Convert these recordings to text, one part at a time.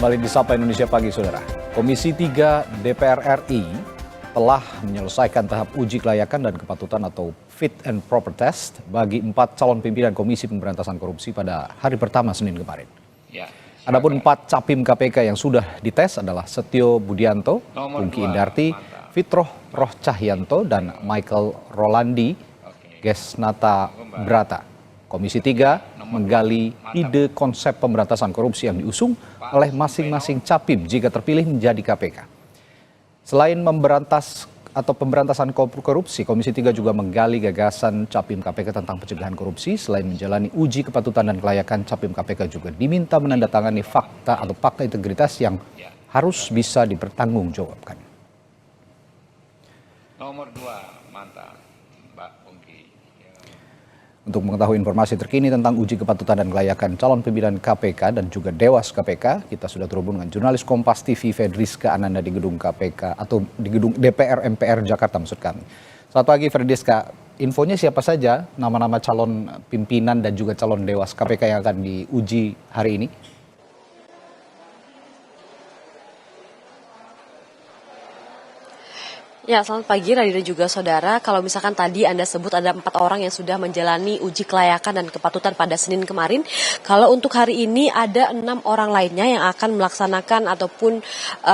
Kembali di Sapa Indonesia Pagi, Saudara. Komisi 3 DPR RI telah menyelesaikan tahap uji kelayakan dan kepatutan atau fit and proper test bagi 4 calon pimpinan Komisi Pemberantasan Korupsi pada hari pertama Senin kemarin. Adapun 4 capim KPK yang sudah dites adalah Setio Budianto, Pungki Indarti, Fitroh Roh Cahyanto, dan Michael Rolandi Gesnata Brata. Komisi 3 menggali ide konsep pemberantasan korupsi yang diusung oleh masing-masing capim jika terpilih menjadi KPK. Selain pemberantasan korupsi, Komisi 3 juga menggali gagasan capim KPK tentang pencegahan korupsi. Selain menjalani uji kepatutan dan kelayakan, capim KPK juga diminta menandatangani fakta integritas yang harus bisa dipertanggungjawabkan. Nomor 2, mantap, Mbak Pungki. Untuk mengetahui informasi terkini tentang uji kepatutan dan kelayakan calon pimpinan KPK dan juga Dewas KPK, kita sudah terhubung dengan jurnalis Kompas TV Fedriska Ananda di gedung KPK atau di gedung DPR MPR Jakarta maksud kami. Selamat pagi Fedriska, infonya siapa saja nama-nama calon pimpinan dan juga calon Dewas KPK yang akan diuji hari ini? Ya, selamat pagi Radhi dan juga saudara. Kalau misalkan tadi Anda sebut ada 4 orang yang sudah menjalani uji kelayakan dan kepatutan pada Senin kemarin. Kalau untuk hari ini ada 6 orang lainnya yang akan melaksanakan ataupun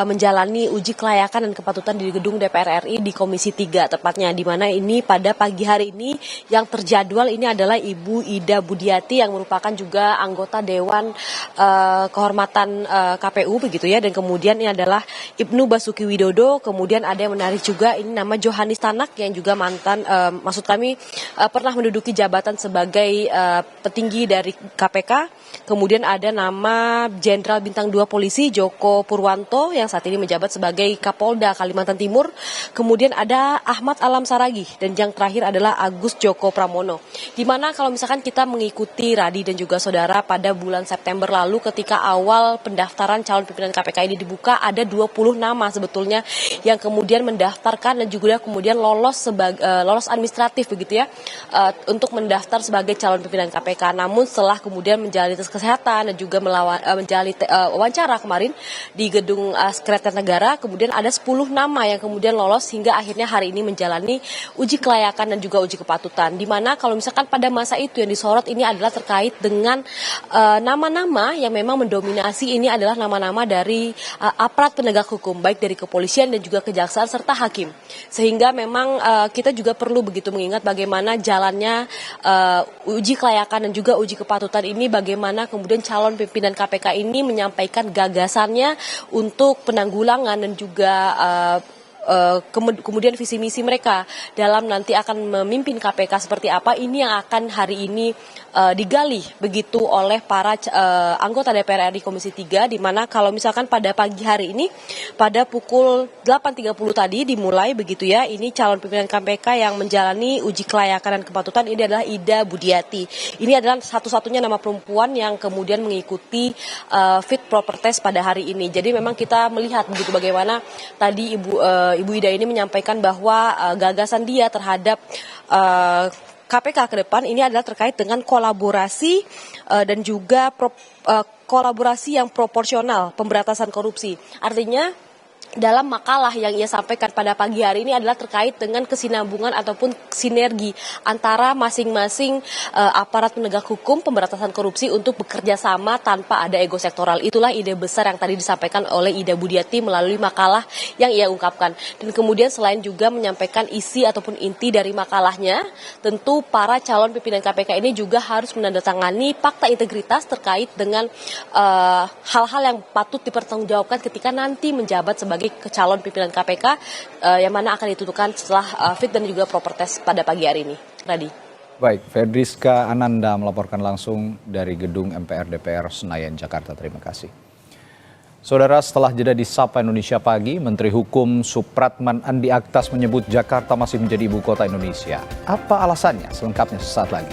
menjalani uji kelayakan dan kepatutan di gedung DPR RI di Komisi 3 tepatnya. Di mana ini pada pagi hari ini yang terjadwal ini adalah Ibu Ida Budiati yang merupakan juga anggota Dewan Kehormatan KPU begitu ya. Dan kemudian ini adalah Ibnu Basuki Widodo, kemudian ada yang menarik juga ini nama Johanis Tanak yang juga mantan pernah menduduki jabatan sebagai petinggi dari KPK. Kemudian ada nama Jenderal Bintang 2 Polisi Joko Purwanto yang saat ini menjabat sebagai Kapolda Kalimantan Timur. Kemudian ada Ahmad Alam Saragih dan yang terakhir adalah Agus Joko Pramono. Di mana kalau misalkan kita mengikuti Radhi dan juga saudara pada bulan September lalu ketika awal pendaftaran calon pimpinan KPK ini dibuka, ada 20 nama sebetulnya yang kemudian mendaftarkan dan juga kemudian lolos administratif begitu ya untuk mendaftar sebagai calon pimpinan KPK. Namun setelah kemudian menjalani tes kesehatan dan juga menjalani wawancara kemarin di gedung Sekretariat Negara, kemudian ada 10 nama yang kemudian lolos hingga akhirnya hari ini menjalani uji kelayakan dan juga uji kepatutan. Di mana kalau misalkan pada masa itu yang disorot ini adalah terkait dengan nama-nama yang memang mendominasi, ini adalah nama-nama dari aparat penegak hukum baik dari kepolisian dan juga kejaksaan serta hakim. Sehingga memang kita juga perlu begitu mengingat bagaimana jalannya uji kelayakan dan juga uji kepatutan ini, bagaimana kemudian calon pimpinan KPK ini menyampaikan gagasannya untuk penanggulangan dan juga kemudian visi misi mereka dalam nanti akan memimpin KPK seperti apa. Ini yang akan hari ini digali begitu oleh para anggota DPR RI Komisi 3, di mana kalau misalkan pada pagi hari ini pada pukul 8.30 tadi dimulai begitu ya, ini calon pimpinan KPK yang menjalani uji kelayakan dan kepatutan ini adalah Ida Budiati. Ini adalah satu-satunya nama perempuan yang kemudian mengikuti fit proper test pada hari ini. Jadi memang kita melihat begitu bagaimana tadi Ibu Ida ini menyampaikan bahwa gagasan dia terhadap KPK ke depan ini adalah terkait dengan kolaborasi dan juga kolaborasi yang proporsional pemberantasan korupsi. Artinya dalam makalah yang ia sampaikan pada pagi hari ini adalah terkait dengan kesinambungan ataupun sinergi antara masing-masing aparat penegak hukum pemberantasan korupsi untuk bekerja sama tanpa ada ego sektoral. Itulah ide besar yang tadi disampaikan oleh Ida Budiati melalui makalah yang ia ungkapkan. Dan kemudian selain juga menyampaikan isi ataupun inti dari makalahnya, tentu para calon pimpinan KPK ini juga harus menandatangani fakta integritas terkait dengan hal-hal yang patut dipertanggungjawabkan ketika nanti menjabat sebagai calon pimpinan KPK yang mana akan ditentukan setelah fit dan juga proper test pada pagi hari ini. Radhi. Baik, Fedriska Ananda melaporkan langsung dari gedung MPR DPR Senayan, Jakarta. Terima kasih. Saudara, setelah jeda di Sapa Indonesia Pagi, Menteri Hukum Supratman Andi Aktas menyebut Jakarta masih menjadi ibu kota Indonesia. Apa alasannya? Selengkapnya sesaat lagi.